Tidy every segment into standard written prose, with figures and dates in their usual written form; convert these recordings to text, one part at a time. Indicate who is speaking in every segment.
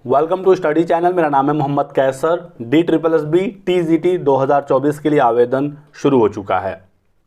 Speaker 1: Welcome to study channel. मेरा नाम है मोहम्मद कैसर। DSSB TGT 2024 के लिए आवेदन शुरू हो चुका है।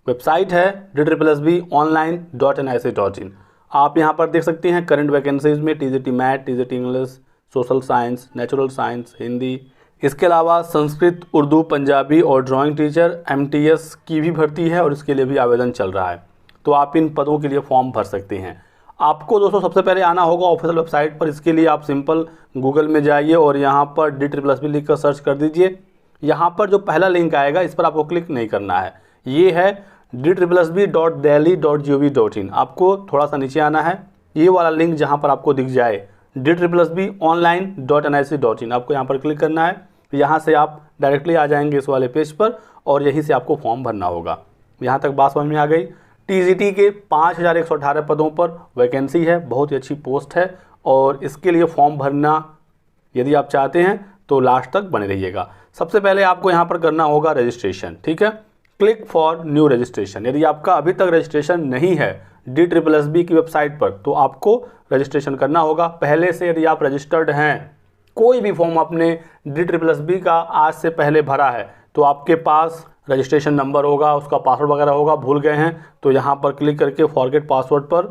Speaker 1: वेबसाइट है DSSBonline.nic.in। आप यहां पर देख सकते हैं करंट वैकेंसीज में TGT math, TGT English, social science, natural science, Hindi, इसके अलावा संस्कृत, उर्दू, पंजाबी और ड्राइंग टीचर MTS की भी भर्ती है और इसके लिए भी आवेदन चल रहा है। तो आप इन पदों के लिए फॉर्म भर सकते हैं। आपको दोस्तों सबसे पहले आना होगा ऑफिशियल वेबसाइट पर। इसके लिए आप सिंपल गूगल में जाइए और यहाँ पर DSSB लिख कर सर्च कर दीजिए। यहाँ पर जो पहला लिंक आएगा इस पर आपको क्लिक नहीं करना है। ये है DSSB.delhi.gov.in। आपको थोड़ा सा नीचे आना है, ये वाला लिंक जहाँ पर आपको दिख जाए DSSBonline.nic.in, आपको यहाँ पर क्लिक करना है। यहाँ से आप डायरेक्टली आ जाएंगे इस वाले पेज पर और यहीं से आपको फॉर्म भरना होगा। यहाँ तक बात समझ में आ गई। TGT के 5118 पदों पर वैकेंसी है, बहुत ही अच्छी पोस्ट है और इसके लिए फॉर्म भरना यदि आप चाहते हैं तो लास्ट तक बने रहिएगा। सबसे पहले आपको यहाँ पर करना होगा रजिस्ट्रेशन, ठीक है। Click for new registration. यदि आपका अभी तक रजिस्ट्रेशन नहीं है DSSB की वेबसाइट पर तो आपको रजिस्ट्रेशन करना होगा। पहले से यदि आप रजिस्टर्ड हैं, कोई भी फॉर्म आपने DSSB का आज से पहले भरा है तो आपके पास रजिस्ट्रेशन नंबर होगा, उसका पासवर्ड वगैरह होगा। भूल गए हैं तो यहाँ पर क्लिक करके फॉरगेट पासवर्ड पर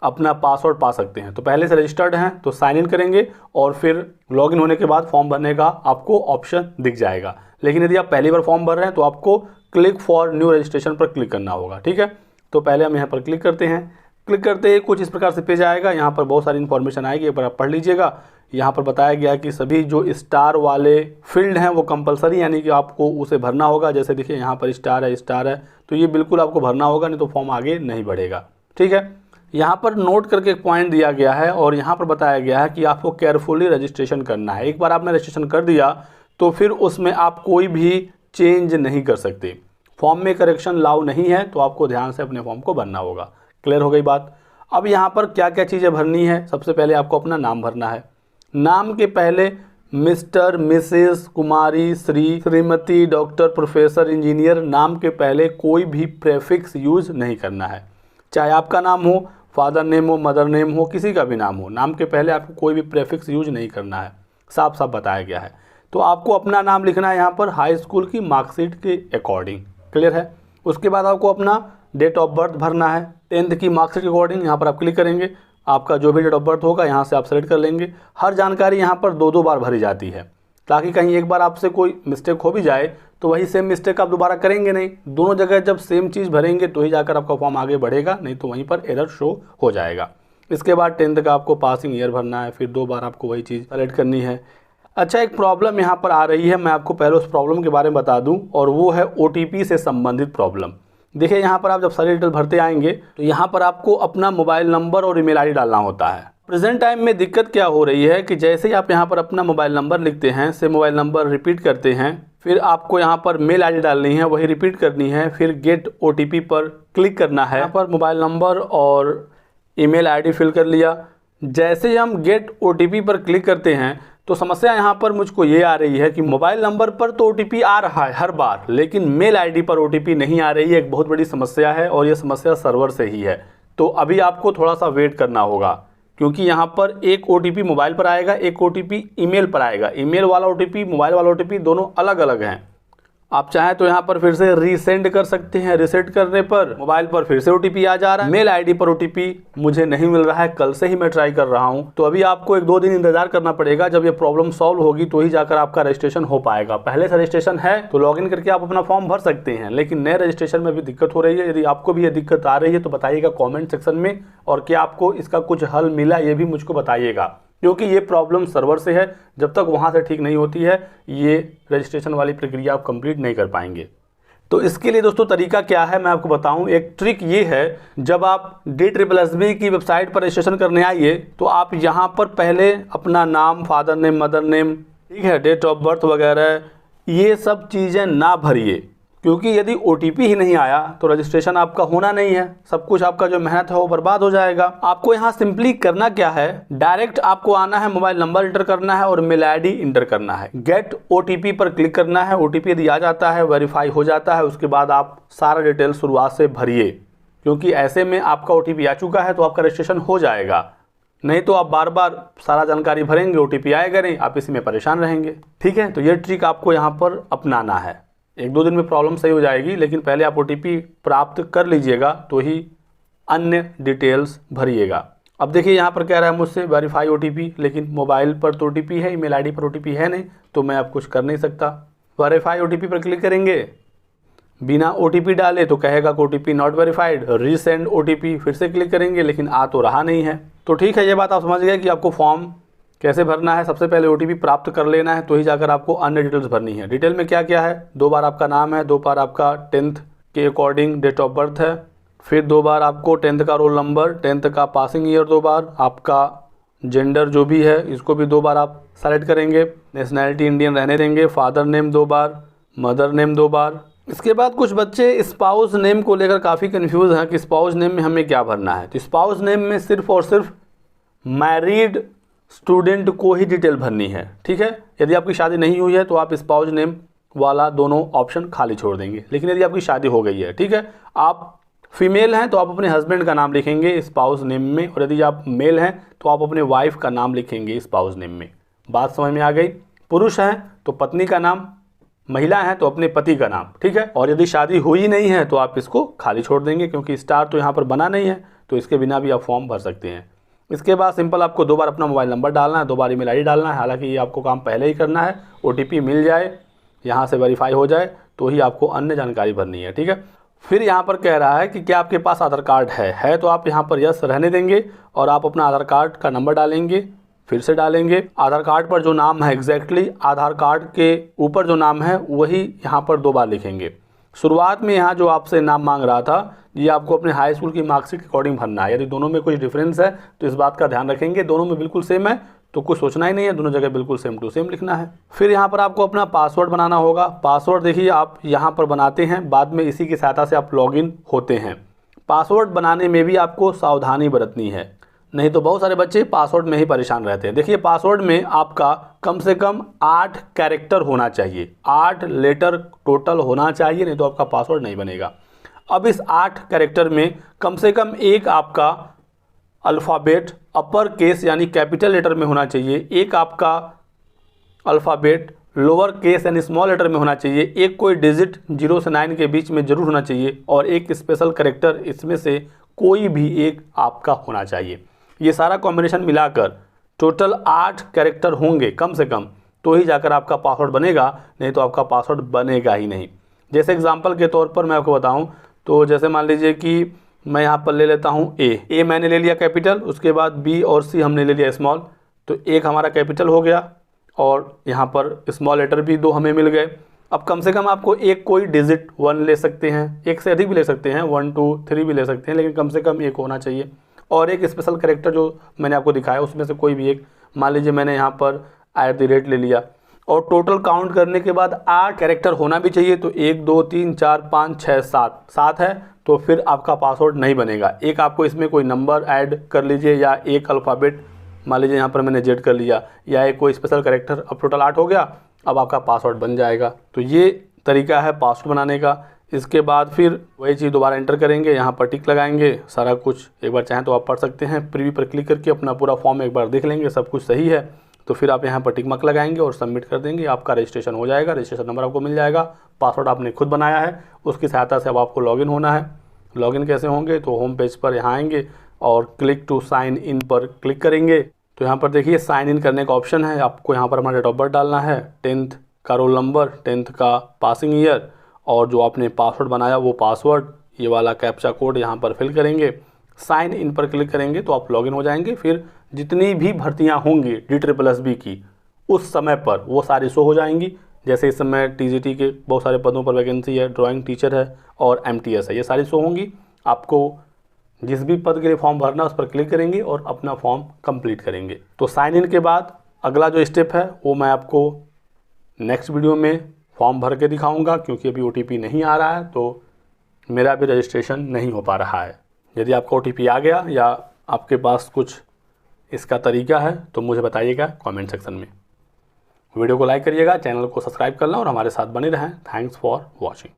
Speaker 1: अपना पासवर्ड पा सकते हैं। तो पहले से रजिस्टर्ड हैं तो साइन इन करेंगे और फिर लॉगिन होने के बाद फॉर्म भरने का आपको ऑप्शन दिख जाएगा। लेकिन यदि आप पहली बार फॉर्म भर रहे हैं तो आपको क्लिक फॉर न्यू रजिस्ट्रेशन पर क्लिक करना होगा, ठीक है। तो पहले हम यहाँ पर क्लिक करते हैं। क्लिक करते ही कुछ इस प्रकार से पेज आएगा। यहाँ पर बहुत सारी इन्फॉर्मेशन आएगी, एक बार आप पढ़ लीजिएगा। यहाँ पर बताया गया कि सभी जो स्टार वाले फील्ड हैं वो कंपलसरी, यानी कि आपको उसे भरना होगा। जैसे देखिए यहाँ पर स्टार है तो ये बिल्कुल आपको भरना होगा, नहीं तो फॉर्म आगे नहीं बढ़ेगा, ठीक है। यहाँ पर नोट करके एक पॉइंट दिया गया है और यहाँ पर बताया गया है कि आपको केयरफुली रजिस्ट्रेशन करना है। एक बार आपने रजिस्ट्रेशन कर दिया तो फिर उसमें आप कोई भी चेंज नहीं कर सकते। फॉर्म में करेक्शन लाउ नहीं है तो आपको ध्यान से अपने फॉर्म को भरना होगा। क्लियर हो गई बात। अब यहाँ पर क्या क्या चीज़ें भरनी है। सबसे पहले आपको अपना नाम भरना है। नाम के पहले mister, missus, Kumari, Shri, Shrimati, doctor, professor, engineer, नाम के पहले कोई भी प्रेफिक्स यूज नहीं करना है। चाहे आपका नाम हो, फादर नेम हो, मदर नेम हो, किसी का भी नाम हो, नाम के पहले आपको कोई भी प्रेफिक्स यूज नहीं करना है। साफ साफ बताया गया है। तो आपको अपना नाम लिखना है यहाँ पर हाई स्कूल की मार्कशीट के अकॉर्डिंग। क्लियर है। उसके बाद आपको अपना डेट ऑफ बर्थ भरना है 10th की मार्कशीट के अकॉर्डिंग। यहाँ पर आप क्लिक करेंगे, आपका जो भी डेट ऑफ बर्थ होगा यहाँ से आप सेलेक्ट कर लेंगे। हर जानकारी यहाँ पर दो बार भरी जाती है ताकि कहीं एक बार आपसे कोई मिस्टेक हो भी जाए तो वही सेम मिस्टेक आप दोबारा करेंगे नहीं। दोनों जगह जब सेम चीज़ भरेंगे तो ही जाकर आपका फॉर्म आगे बढ़ेगा, नहीं तो वहीं पर एरर शो हो जाएगा। इसके बाद 10th का आपको पासिंग ईयर भरना है, फिर 2 बार आपको वही चीज़ सेलेक्ट करनी है। अच्छा, एक प्रॉब्लम यहाँ पर आ रही है, मैं आपको पहले उस प्रॉब्लम के बारे में बता दूँ और वो है OTP से संबंधित प्रॉब्लम। देखिए यहाँ पर आप जब सारी डिटेल भरते आएंगे तो यहाँ पर आपको अपना मोबाइल नंबर और ईमेल आईडी डालना होता है। प्रेजेंट टाइम में दिक्कत क्या हो रही है कि जैसे ही आप यहाँ पर अपना मोबाइल नंबर लिखते हैं, से मोबाइल नंबर रिपीट करते हैं, फिर आपको यहाँ पर मेल आईडी डालनी है, वही रिपीट करनी है, फिर गेट OTP पर क्लिक करना है। यहाँ पर मोबाइल नंबर और ईमेल आईडी फिल कर लिया। जैसे ही हम गेट OTP पर क्लिक करते हैं तो समस्या यहाँ पर मुझको ये आ रही है कि मोबाइल नंबर पर तो OTP आ रहा है हर बार, लेकिन मेल आईडी पर OTP नहीं आ रही है। एक बहुत बड़ी समस्या है और ये समस्या सर्वर से ही है। तो अभी आपको थोड़ा सा वेट करना होगा क्योंकि यहाँ पर एक OTP मोबाइल पर आएगा, एक OTP ईमेल पर आएगा। ईमेल वाला OTP, मोबाइल वाला OTP दोनों अलग अलग हैं। आप चाहें तो यहाँ पर फिर से रीसेंड कर सकते हैं। रीसेट करने पर मोबाइल पर फिर से OTP आ जा रहा है। मेल आईडी पर OTP मुझे नहीं मिल रहा है, कल से ही मैं ट्राई कर रहा हूँ। तो अभी आपको 1-2 दिन इंतजार करना पड़ेगा। जब ये प्रॉब्लम सॉल्व होगी तो ही जाकर आपका रजिस्ट्रेशन हो पाएगा। पहले से रजिस्ट्रेशन है तो लॉगिन करके आप अपना फॉर्म भर सकते हैं, लेकिन नए रजिस्ट्रेशन में भी दिक्कत हो रही है। यदि आपको भी ये दिक्कत आ रही है तो बताइएगा कॉमेंट सेक्शन में, और क्या आपको इसका कुछ हल मिला ये भी मुझको बताइएगा, क्योंकि ये प्रॉब्लम सर्वर से है। जब तक वहाँ से ठीक नहीं होती है ये रजिस्ट्रेशन वाली प्रक्रिया आप कंप्लीट नहीं कर पाएंगे। तो इसके लिए दोस्तों तरीका क्या है मैं आपको बताऊं। एक ट्रिक ये है, जब आप DSSB की वेबसाइट पर रजिस्ट्रेशन करने आइए तो आप यहाँ पर पहले अपना नाम, फादर नेम, मदर नेम, ठीक है, डेट ऑफ बर्थ वगैरह ये सब चीज़ें ना भरिए, क्योंकि यदि OTP ही नहीं आया तो रजिस्ट्रेशन आपका होना नहीं है। सब कुछ आपका जो मेहनत है वो बर्बाद हो जाएगा। आपको यहाँ सिंपली करना क्या है, डायरेक्ट आपको आना है, मोबाइल नंबर इंटर करना है और मेल आईडी इंटर करना है। गेट OTP पर क्लिक करना है। OTP यदि आ जाता है, वेरीफाई हो जाता है, उसके बाद आप सारा डिटेल शुरुआत से भरिए, क्योंकि ऐसे में आपका OTP आ चुका है तो आपका रजिस्ट्रेशन हो जाएगा। नहीं तो आप बार बार सारा जानकारी भरेंगे, OTP आएगा नहीं, आप इसी में परेशान रहेंगे। ठीक है, तो ये ट्रिक आपको यहाँ पर अपनाना है। 1-2 दिन में प्रॉब्लम सही हो जाएगी, लेकिन पहले आप OTP प्राप्त कर लीजिएगा तो ही अन्य डिटेल्स भरिएगा। अब देखिए यहाँ पर कह रहा है मुझसे वेरीफाई OTP, लेकिन मोबाइल पर तो OTP है, ईमेल ID पर OTP है नहीं, तो मैं अब कुछ कर नहीं सकता। वेरीफाई OTP पर क्लिक करेंगे, बिना OTP डाले तो कहेगा कि OTP not verified, resend OTP, फिर से क्लिक करेंगे, लेकिन आ तो रहा नहीं है। तो ठीक है, ये बात आप समझ गए कि आपको फॉर्म कैसे भरना है। सबसे पहले OTP प्राप्त कर लेना है, तो ही जाकर आपको अन्य डिटेल्स भरनी है। डिटेल में क्या क्या है, 2 बार आपका नाम है, 2 बार आपका 10th के अकॉर्डिंग डेट ऑफ बर्थ है, फिर 2 बार आपको 10th का रोल नंबर, 10th का पासिंग ईयर 2 बार, आपका जेंडर जो भी है इसको भी 2 बार आप सेलेक्ट करेंगे, नेशनैलिटी इंडियन रहने देंगे, फादर नेम 2 बार, मदर नेम 2 बार। इसके बाद कुछ बच्चे स्पाउस नेम को लेकर काफ़ी कंफ्यूज हैं कि स्पाउस नेम में हमें क्या भरना है। तो स्पाउस नेम में सिर्फ और सिर्फ मैरिड स्टूडेंट को ही डिटेल भरनी है। ठीक है, यदि आपकी शादी नहीं हुई है तो आप स्पाउस नेम वाला दोनों ऑप्शन खाली छोड़ देंगे। लेकिन यदि आपकी शादी हो गई है, ठीक है, आप फीमेल हैं तो आप अपने हस्बैंड का नाम लिखेंगे स्पाउस नेम में, और यदि आप मेल हैं तो आप अपने वाइफ का नाम लिखेंगे स्पाउस नेम में। बात समझ में आ गई। पुरुष हैं तो पत्नी का नाम, महिला हैं तो अपने पति का नाम। ठीक है, और यदि शादी हुई नहीं है तो आप इसको खाली छोड़ देंगे, क्योंकि स्टार तो यहाँ पर बना नहीं है, तो इसके बिना भी आप फॉर्म भर सकते हैं। इसके बाद सिंपल आपको 2 बार अपना मोबाइल नंबर डालना है, 2 बार ईमेल ID डालना है। हालांकि ये आपको काम पहले ही करना है, OTP मिल जाए, यहाँ से वेरीफाई हो जाए तो ही आपको अन्य जानकारी भरनी है। ठीक है, फिर यहाँ पर कह रहा है कि क्या आपके पास आधार कार्ड है तो आप यहाँ पर यस रहने देंगे और आप अपना आधार कार्ड का नंबर डालेंगे, फिर से डालेंगे। आधार कार्ड पर जो नाम है एग्जैक्टली आधार कार्ड के ऊपर जो नाम है वही यहाँ पर 2 बार लिखेंगे। शुरुआत में यहाँ जो आपसे नाम मांग रहा था ये आपको अपने हाई स्कूल की मार्कशीट के अकॉर्डिंग भरना है। यदि दोनों में कुछ डिफरेंस है तो इस बात का ध्यान रखेंगे। दोनों में बिल्कुल सेम है तो कुछ सोचना ही नहीं है, दोनों जगह बिल्कुल सेम टू सेम लिखना है। फिर यहाँ पर आपको अपना पासवर्ड बनाना होगा। पासवर्ड देखिए आप यहाँ पर बनाते हैं, बाद में इसी की सहायता से आप लॉगिन होते हैं। पासवर्ड बनाने में भी आपको सावधानी बरतनी है, नहीं तो बहुत सारे बच्चे पासवर्ड में ही परेशान रहते हैं। देखिए पासवर्ड में आपका कम से कम 8 कैरेक्टर होना चाहिए, 8 लेटर टोटल होना चाहिए, नहीं तो आपका पासवर्ड नहीं बनेगा। अब इस 8 कैरेक्टर में कम से कम एक आपका अल्फ़ाबेट अपर केस यानी कैपिटल लेटर में होना चाहिए, एक आपका अल्फ़ाबेट लोअर केस यानी स्मॉल लेटर में होना चाहिए, एक कोई डिजिट 0 से 9 के बीच में जरूर होना चाहिए, और एक स्पेशल कैरेक्टर इसमें से कोई भी एक आपका होना चाहिए। ये सारा कॉम्बिनेशन मिलाकर टोटल 8 कैरेक्टर होंगे कम से कम, तो ही जाकर आपका पासवर्ड बनेगा, नहीं तो आपका पासवर्ड बनेगा ही नहीं। जैसे एग्जांपल के तौर पर मैं आपको बताऊं तो जैसे मान लीजिए कि मैं यहाँ पर ले लेता हूँ ए मैंने ले लिया कैपिटल, उसके बाद बी और सी हमने ले लिया स्मॉल, तो एक हमारा कैपिटल हो गया और यहाँ पर स्मॉल लेटर भी 2 हमें मिल गए। अब कम से कम आपको एक कोई डिजिट 1 ले सकते हैं, एक से अधिक भी ले सकते हैं, 1 2 3 भी ले सकते हैं, लेकिन कम से कम एक होना चाहिए। और एक स्पेशल कैरेक्टर जो मैंने आपको दिखाया उसमें से कोई भी एक, मान लीजिए मैंने यहाँ पर @ ले लिया, और टोटल काउंट करने के बाद 8 कैरेक्टर होना भी चाहिए। तो 1 2 3 4 5 6 7 है, तो फिर आपका पासवर्ड नहीं बनेगा। एक आपको इसमें कोई नंबर ऐड कर लीजिए, या एक अल्फ़ाबेट, मान लीजिए यहाँ पर मैंने Z कर लिया, या एक कोई स्पेशल कैरेक्टर, अब टोटल 8 हो गया, अब आपका पासवर्ड बन जाएगा। तो ये तरीका है पासवर्ड बनाने का। इसके बाद फिर वही चीज़ दोबारा एंटर करेंगे, यहाँ पर टिक लगाएंगे, सारा कुछ एक बार चाहें तो आप पढ़ सकते हैं। प्रीव्यू पर क्लिक करके अपना पूरा फॉर्म एक बार देख लेंगे, सब कुछ सही है तो फिर आप यहाँ पर टिक मार्क लगाएंगे और सबमिट कर देंगे। आपका रजिस्ट्रेशन हो जाएगा, रजिस्ट्रेशन नंबर आपको मिल जाएगा, पासवर्ड आपने खुद बनाया है, उसकी सहायता से अब आपको लॉगिन होना है। लॉगिन कैसे होंगे, तो होम पेज पर यहाँ आएंगे और क्लिक टू साइन इन पर क्लिक करेंगे। तो यहाँ पर देखिए साइन इन करने का ऑप्शन है, आपको यहाँ पर अपना डेट ऑफ बर्थ डालना है, 10th का रोल नंबर, 10th का पासिंग ईयर, और जो आपने पासवर्ड बनाया वो पासवर्ड, ये वाला कैप्चा कोड यहाँ पर फिल करेंगे। साइन इन पर क्लिक करेंगे तो आप लॉगिन हो जाएंगे। फिर जितनी भी भर्तियाँ होंगी DSSB की उस समय पर वो सारी शो हो जाएंगी। जैसे इस समय TGT के बहुत सारे पदों पर वैकेंसी है, ड्राइंग टीचर है और MTS है, ये सारी शो होंगी। आपको जिस भी पद के लिए फॉर्म भरना उस पर क्लिक करेंगे और अपना फॉर्म कंप्लीट करेंगे। तो साइन इन के बाद अगला जो स्टेप है वो मैं आपको नेक्स्ट वीडियो में फॉर्म भर के दिखाऊंगा, क्योंकि अभी OTP नहीं आ रहा है तो मेरा भी रजिस्ट्रेशन नहीं हो पा रहा है। यदि आपका OTP आ गया या आपके पास कुछ इसका तरीका है तो मुझे बताइएगा कमेंट सेक्शन में। वीडियो को लाइक करिएगा, चैनल को सब्सक्राइब करना और हमारे साथ बने रहें। Thanks for watching.